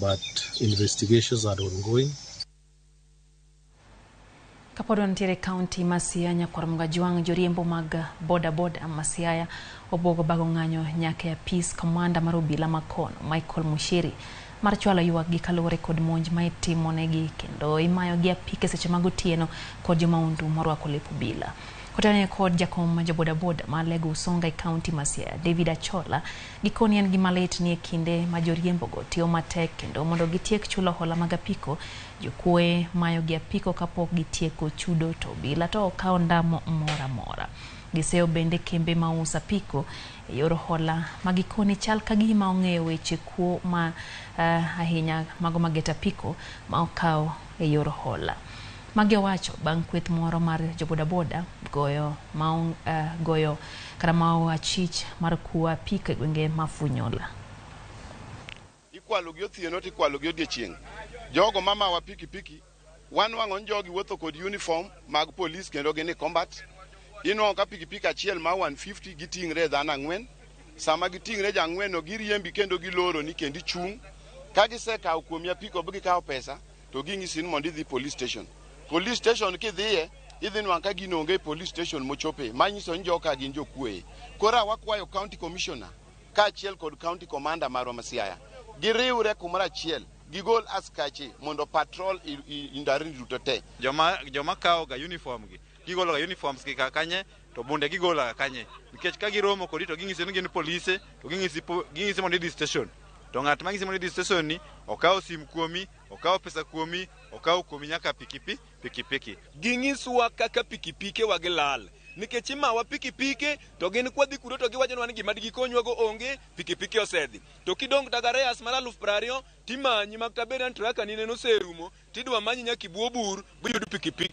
but investigations are ongoing. Kapodo ntiere county ma Siaya nyakwarmuga juang joriembo mag boda ma Siaya obogo bago ng'anyo nyake peace commander mar obila makono Michael Mushiri mar chwalo ywak gi kalore kod monj ma itimonegi kendo imayo gi apike seche mag otieno kod jomaundu morwako lep obila. Kotane kod jakom joboda ma lego usonga e county ma Siaya David Achola gikoni en gimalit ni e kinde ma joriembo go tiyo matek kendo mondo gitiek chulo hola mag apiko jokwe mayo gi apiko kapok gitieko chudo to obila to okawo ndamo mora. Giseo bende kembe ma usa apiko e yor hola magikoni chal kagima ong'eyo weche kuwo ma ahinya mago mageta apiko ma okawo e yor hola. Magi owacho bang' kweth moro mar joboda goyo karamao achich mar kuwo apiko e gwenge mafunyola. Ikwalo gi othieno to ikwalo gi odiechieng'. Jogo mamawa piki wan wang'on jogi wuotho kod uniform mag police kendo gini combat. Inwang'o ka piki achiel ma 150 giting're dhano 4. Sama giting're ja 4 no giriembi kendo giloro ni kendi chung'. Ka gisekawo kuomi apiko bi gikawo pesa to ging'isi ni mondo idhi police station. Police station kidhiye idhi nwang' ka gino onge police station mochope manyiso ni joka gin jokuoye. Kora wakwayo county commissioner ka achiel kod county commander marwa ma Siaya giriwre kumoro achiel gigol askache mondo patrol indarini duto te. Joma kawo ga uniform gi gigolo ga uniforms gi kanye to bunde gigolo ga kanye nikech ka giromo kodi to ging'isi ni gin police to ging'isi mondo idhi station to ng'at mang'isi mondo idhi station ni okawo sim kuomi, okawo pesa kuomi, okawo kuomi nyaka pikipiki. Ging'iswa kaka pikipike wa gilal nikech imawa pikipike to gin kwadhi kuro to giwachonwa ni gima gikonywago onge pikipiki osedhi to kidong Dagareyas mar 20,000 timanyi maktabede traka nine no serumo tidwa manyi nyaka Buobur biyud pikipiki.